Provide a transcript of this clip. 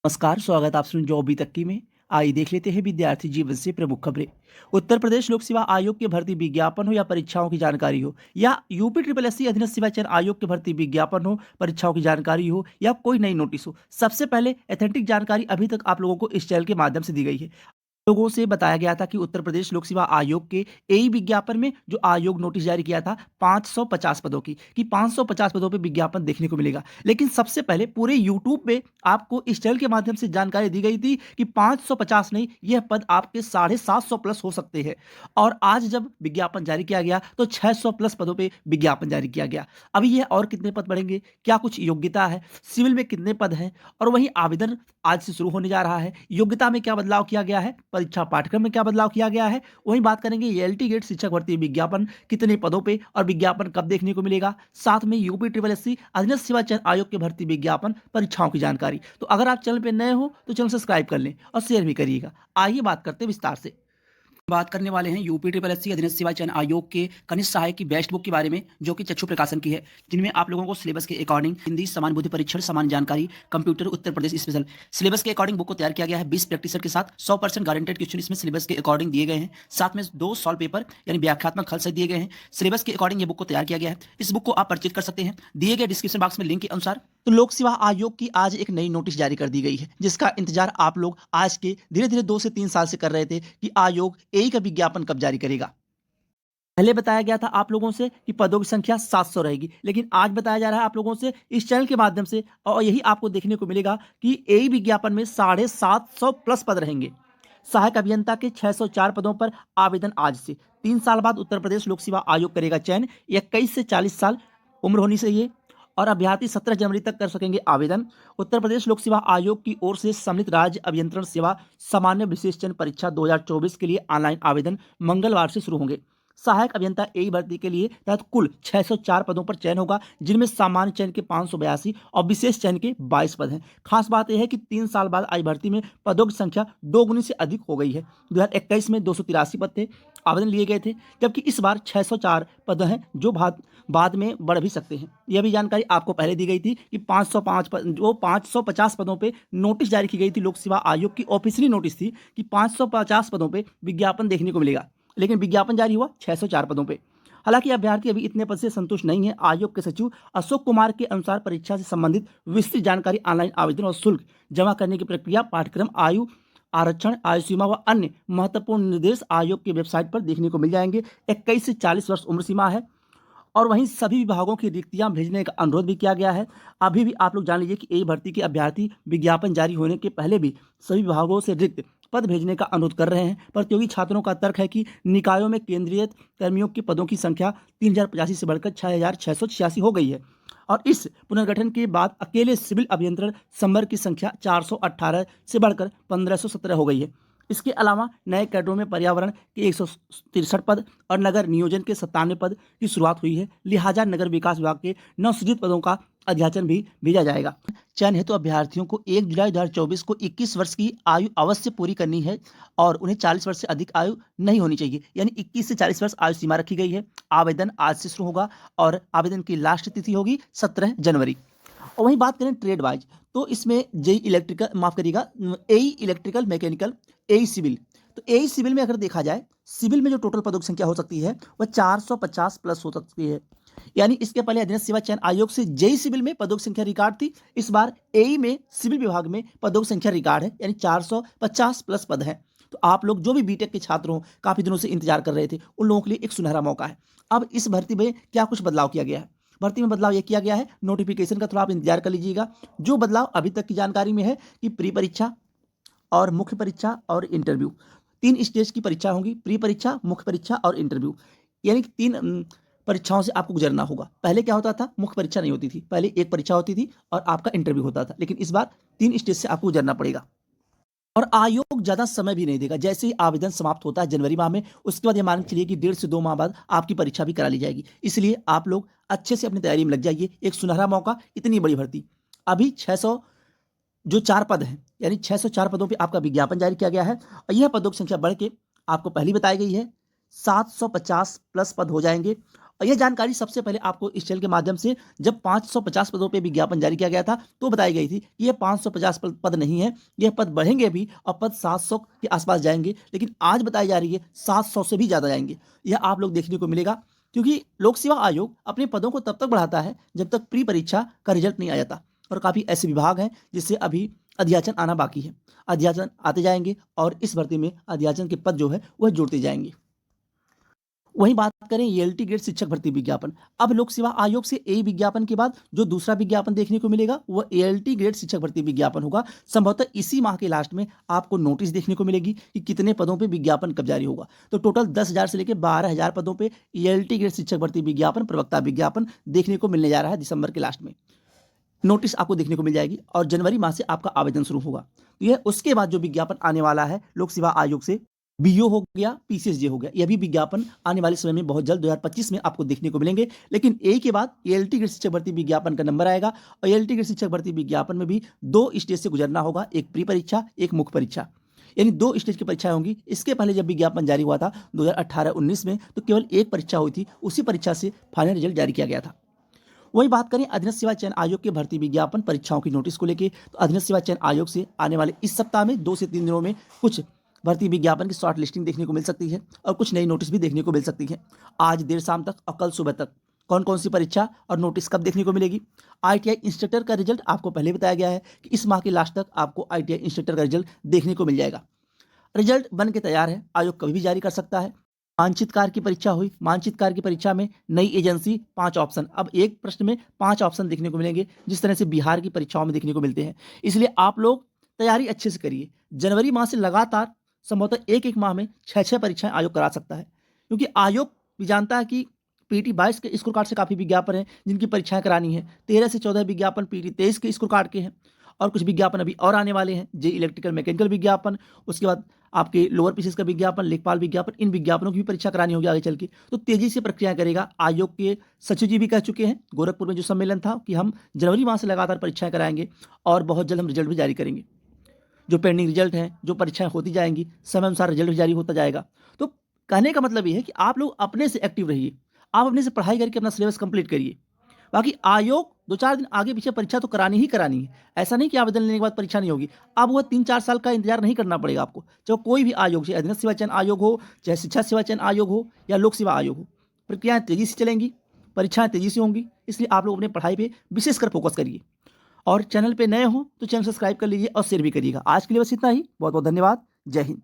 नमस्कार, स्वागत आप सुन जो अभी तक की में। आइए देख लेते हैं विद्यार्थी जीवन से प्रमुख खबरें। उत्तर प्रदेश लोक सेवा आयोग के भर्ती विज्ञापन हो या परीक्षाओं की जानकारी हो, या यूपी ट्रिपल एस सी अधीनस्थ सेवा चयन आयोग के भर्ती विज्ञापन हो, परीक्षाओं की जानकारी हो, या कोई नई नोटिस हो, सबसे पहले एथेंटिक जानकारी अभी तक आप लोगों को इस चैनल के माध्यम से दी गई है। लोगों से बताया गया था कि उत्तर प्रदेश लोक सेवा आयोग के एई विज्ञापन में जो आयोग नोटिस जारी किया था 550 पदों की, कि 550 पदों पे विज्ञापन देखने को मिलेगा। लेकिन सबसे पहले पूरे यूट्यूब पे आपको इस चैनल के माध्यम से जानकारी दी गई थी कि 550 नहीं, यह पद आपके 750 प्लस हो सकते हैं। और आज जब विज्ञापन जारी किया गया तो 600 प्लस पदों पे विज्ञापन जारी किया गया। अभी यह और कितने पद बढ़ेंगे, क्या कुछ योग्यता है, सिविल में कितने पद हैं, और वहीं आवेदन आज से शुरू होने जा रहा है। योग्यता में क्या बदलाव किया गया है, परीक्षा पाठ्यक्रम में क्या बदलाव किया गया है, वहीं बात करेंगे एलटी गेट शिक्षक भर्ती विज्ञापन कितने पदों पे और विज्ञापन कब देखने को मिलेगा। साथ में यूपी ट्रिपल एस सी अधीनस्थ सेवा चयन आयोग के भर्ती विज्ञापन परीक्षाओं की जानकारी। तो अगर आप चैनल पे नए हो तो चैनल सब्सक्राइब कर लें और शेयर भी करिएगा। आइए बात करते हैं विस्तार से। बात करने वाले हैं यूपी ट्रिपल एस सी अधीनस्थ सेवा चयन आयोग के कनिष्ठ सहायक की बेस्ट बुक के बारे में, जो कि चक्षु प्रकाशन की है, जिनमें आप लोगों को सिलेबस के अकॉर्डिंग हिंदी, समान बुद्धि परीक्षण, सामान्य जानकारी, computer, Uttar Pradesh special syllabus के अकॉर्डिंग बुक को तैयार किया गया है। 20 प्रैक्टिस सेट के साथ 100% गारंटेड क्वेश्चन इसमें सिलेबस के अकॉर्डिंग दिए गए हैं। साथ में 2 सॉल्व पेपर यानी व्याख्यात्मक खल से दिए गए हैं। सिलेबस के अकॉर्डिंग ये बुक को तैयार किया गया है। इस बुक को आप परचेज कर सकते हैं दिए गए डिस्क्रिप्शन बॉक्स में लिंक के अनुसार। तो लोक सेवा आयोग की आज एक नई नोटिस जारी कर दी गई है, जिसका इंतजार आप लोग आज के धीरे धीरे 2 से 3 साल से कर रहे थे कि आयोग एई का विज्ञापन कब जारी करेगा। पहले बताया गया था आप लोगों से कि पदों की संख्या 700 रहेगी, लेकिन आज बताया जा रहा है आप लोगों से इस चैनल के माध्यम से, और यही आपको देखने को मिलेगा कि एई विज्ञापन में 750 प्लस पद रहेंगे। सहायक अभियंता के 604 पदों पर आवेदन आज से। 3 साल बाद उत्तर प्रदेश लोक सेवा आयोग करेगा चयन। 21 से 40 साल उम्र होनी चाहिए और अभ्यर्थी 17 जनवरी तक कर सकेंगे आवेदन। उत्तर प्रदेश लोक सेवा आयोग की ओर से सम्मिलित राज्य अभियंत्रण सेवा सामान्य विशेष चयन परीक्षा 2024 के लिए ऑनलाइन आवेदन मंगलवार से शुरू होंगे। सहायक अभियंता एई भर्ती के लिए तहत कुल 604 पदों पर चयन होगा, जिनमें सामान्य चयन के 582 और विशेष चयन के 22 पद हैं। खास बात यह है कि 3 साल बाद आई भर्ती में पदों की संख्या 2 गुनी से अधिक हो गई है। 2021 में 283 पद थे, आवेदन लिए गए थे, जबकि इस बार 604 पद हैं, जो बाद में बढ़ भी सकते हैं। यह भी जानकारी आपको पहले दी गई थी कि 550 पदों पे नोटिस जारी की गई थी। लोक सेवा आयोग की ऑफिशियली नोटिस थी कि 550 पदों पे विज्ञापन देखने को मिलेगा, लेकिन विज्ञापन जारी हुआ 604 पदों पे। हालांकि अभ्यर्थी अभी इतने पद से संतुष्ट नहीं है। आयोग के सचिव अशोक कुमार के अनुसार परीक्षा से संबंधित विस्तृत जानकारी, ऑनलाइन आवेदन और शुल्क जमा करने की प्रक्रिया, पाठ्यक्रम, आयु आरक्षण, आयु सीमा व अन्य महत्वपूर्ण निर्देश आयोग की वेबसाइट पर देखने को मिल जाएंगे। 21 से 40 वर्ष उम्र सीमा है। और वहीं सभी विभागों की रिक्तियां भेजने का अनुरोध भी किया गया है। अभी भी आप लोग जान लीजिए कि एई भर्ती के अभ्यर्थी विज्ञापन जारी होने के पहले भी सभी विभागों से रिक्त पद भेजने का अनुरोध कर रहे हैं। प्रतियोगी छात्रों का तर्क है कि निकायों में केंद्रीय कर्मियों के पदों की संख्या 3085 से बढ़कर 6686 हो गई है, और इस पुनर्गठन के बाद अकेले सिविल अभियंत्रण संवर्ग की संख्या 418 से बढ़कर 1517 हो गई है। इसके अलावा नए कैडरों में पर्यावरण के 163 पद और नगर नियोजन के 97 पद की शुरुआत हुई है। लिहाजा नगर विकास विभाग के नवसृजित पदों का अध्याचन भी भेजा जाएगा। चयन हेतु अभ्यर्थियों को 1 जुलाई 2024 को 21 वर्ष की आयु अवश्य पूरी करनी है और उन्हें 40 वर्ष से अधिक आयु नहीं होनी चाहिए, यानी 21 से 40 वर्ष आयु सीमा रखी गई है। आवेदन आज से शुरू होगा और आवेदन की लास्ट तिथि होगी 17 जनवरी। और वहीं बात करें ट्रेड वाइज, तो इसमें जेई इलेक्ट्रिकल, माफ करिएगा, एई इलेक्ट्रिकल, मैकेनिकल, एई सिविल। तो एई सिविल में अगर देखा जाए, सिविल में जो टोटल पदों की संख्या हो सकती है वह 450 प्लस हो सकती है। यानी इसके पहले अधीनस्थ सेवा चयन आयोग से जेई सिविल में पदों की संख्या रिकॉर्ड थी, इस बार एई में सिविल विभाग में पदों की संख्या रिकॉर्ड है, यानी 450 प्लस पद है। तो आप लोग जो भी बीटेक के छात्र हो, काफी दिनों से इंतजार कर रहे थे, उन लोगों के लिए एक सुनहरा मौका है। अब इस भर्ती में क्या कुछ बदलाव किया गया है? भर्ती में बदलाव यह किया गया है, नोटिफिकेशन का थोड़ा आप इंतजार कर लीजिएगा। जो बदलाव अभी तक की जानकारी में है कि प्री परीक्षा और मुख्य परीक्षा और इंटरव्यू, 3 स्टेज की परीक्षा होगी, प्री परीक्षा, मुख्य परीक्षा और इंटरव्यू, यानी कि 3 परीक्षाओं से आपको गुजरना होगा। पहले क्या होता था, मुख्य परीक्षा नहीं होती थी, पहले एक परीक्षा होती थी और आपका इंटरव्यू होता था, लेकिन इस बार 3 स्टेज से आपको गुजरना पड़ेगा। और आयोग ज्यादा समय भी नहीं देगा। जैसे ही आवेदन समाप्त होता है जनवरी माह में, उसके बाद ये मान के चलिए कि 1.5 से 2 माह बाद आपकी परीक्षा भी करा ली जाएगी। इसलिए आप लोग अच्छे से अपनी तैयारी में लग जाइए। एक सुनहरा मौका, इतनी बड़ी भर्ती। अभी 600 जो 4 पद हैं, यानी 604 पदों पे आपका विज्ञापन जारी किया गया है, और यह पदों की संख्या बढ़ के आपको पहली बताई गई है 750 प्लस पद हो जाएंगे। और यह जानकारी सबसे पहले आपको इस चैनल के माध्यम से जब 550 पदों पे विज्ञापन जारी किया गया था तो बताई गई थी कि यह 550 पद नहीं है, यह पद बढ़ेंगे भी और पद 700 के आसपास जाएंगे, लेकिन आज बताई जा रही है 700 से भी ज़्यादा जाएंगे। यह आप लोग देखने को मिलेगा, क्योंकि लोक सेवा आयोग अपने पदों को तब तक बढ़ाता है जब तक प्री परीक्षा का रिजल्ट नहीं आ जाता। और काफ़ी ऐसे विभाग हैं जिससे अभी अध्याचन आना बाकी है। अध्याचन आते जाएंगे और इस भर्ती में अध्याचन के पद जो है वह जुड़ते जाएंगे। वहीं बात करें एएलटी ग्रेड शिक्षक भर्ती विज्ञापन, अब लोक सेवा आयोग से ए विज्ञापन के बाद जो दूसरा विज्ञापन देखने को मिलेगा वह एएलटी ग्रेड शिक्षक भर्ती विज्ञापन होगा। संभवतः इसी माह के लास्ट में आपको नोटिस देखने को मिलेगी कि कितने पदों पे विज्ञापन कब जारी होगा। तो टोटल 10,000 से लेकर 12,000 पदों पे एएलटी ग्रेड शिक्षक भर्ती विज्ञापन, प्रवक्ता विज्ञापन देखने को मिलने जा रहा है। दिसंबर के लास्ट में नोटिस आपको देखने को मिल जाएगी और जनवरी माह से आपका आवेदन शुरू होगा। तो यह उसके बाद जो विज्ञापन आने वाला है लोक सेवा आयोग से, बीओ हो गया, पीसीएसजे हो गया, यह भी विज्ञापन आने वाले समय में बहुत जल्द 2025 में आपको देखने को मिलेंगे। लेकिन ए के बाद एएलटी ग्रेड शिक्षक भर्ती विज्ञापन का नंबर आएगा और एएलटी ग्रेड शिक्षक भर्ती विज्ञापन में भी 2 स्टेज से गुजरना होगा, एक प्री परीक्षा, एक मुख्य परीक्षा, यानी 2 स्टेज की परीक्षाएं होंगी। इसके पहले जब विज्ञापन जारी हुआ था 2018-19 में तो केवल एक परीक्षा हुई थी, उसी परीक्षा से फाइनल रिजल्ट जारी किया गया था। वहीं बात करें अधीनस्थ सेवा चयन आयोग के भर्ती विज्ञापन परीक्षाओं की नोटिस को लेकर, तो अधीनस्थ सेवा चयन आयोग से आने वाले इस सप्ताह में 2 से 3 दिनों में कुछ भर्ती विज्ञापन की शॉर्ट लिस्टिंग देखने को मिल सकती है और कुछ नई नोटिस भी देखने को मिल सकती है। आज देर शाम तक और कल सुबह तक कौन कौन सी परीक्षा और नोटिस कब देखने को मिलेगी। आईटीआई इंस्ट्रक्टर का रिजल्ट आपको पहले बताया गया है कि इस माह के लास्ट तक आपको आईटीआई इंस्ट्रक्टर का रिजल्ट देखने को मिल जाएगा। रिजल्ट बन के तैयार है, आयोग कभी भी जारी कर सकता है। मानचित्रकार की परीक्षा हुई, मानचित्रकार की परीक्षा में नई एजेंसी 5 ऑप्शन, अब एक प्रश्न में 5 ऑप्शन देखने को मिलेंगे, जिस तरह से बिहार की परीक्षाओं में देखने को मिलते हैं। इसलिए आप लोग तैयारी अच्छे से करिए। जनवरी माह से लगातार संभवतः एक माह में 6 परीक्षाएं आयोग करा सकता है, क्योंकि आयोग भी जानता है कि पीटी 22 के स्कोर कार्ड से काफ़ी विज्ञापन है जिनकी परीक्षाएं करानी है। 13 से 14 विज्ञापन पीटी 23 के स्कोर कार्ड के हैं और कुछ विज्ञापन अभी और आने वाले हैं, जे इलेक्ट्रिकल मैकेनिकल विज्ञापन, उसके बाद आपके लोअर पीसीएस का विज्ञापन, लेखपाल विज्ञापन, इन विज्ञापनों की भी परीक्षा करानी होगी आगे चल के। तो तेजी से प्रक्रिया करेगा। आयोग के सचिव जी भी कह चुके हैं गोरखपुर में जो सम्मेलन था कि हम जनवरी माह से लगातार परीक्षाएं कराएंगे और बहुत जल्द हम रिजल्ट भी जारी करेंगे। जो पेंडिंग रिजल्ट हैं, जो परीक्षाएं होती जाएंगी, समय अनुसार रिजल्ट भी जारी होता जाएगा। तो कहने का मतलब ये है कि आप लोग अपने से एक्टिव रहिए, आप अपने से पढ़ाई करके अपना सिलेबस कंप्लीट करिए। बाकी आयोग 2-4 दिन आगे पीछे परीक्षा तो करानी ही करानी है। ऐसा नहीं कि आवेदन लेने के बाद परीक्षा नहीं होगी। अब वह 3-4 साल का इंतजार नहीं करना पड़ेगा आपको। चाहे कोई भी आयोग, चाहे अधीनस्थ सेवा चयन आयोग हो, चाहे शिक्षा सेवा चयन आयोग हो या लोक सेवा आयोग हो, प्रक्रियाएं तेजी से चलेंगी, परीक्षाएं तेजी से होंगी। इसलिए आप लोग अपने पढ़ाई पे विशेषकर फोकस करिए। और चैनल पे नए हो तो चैनल सब्सक्राइब कर लीजिए और शेयर भी करिएगा। आज के लिए बस इतना ही। बहुत बहुत धन्यवाद। जय हिंद।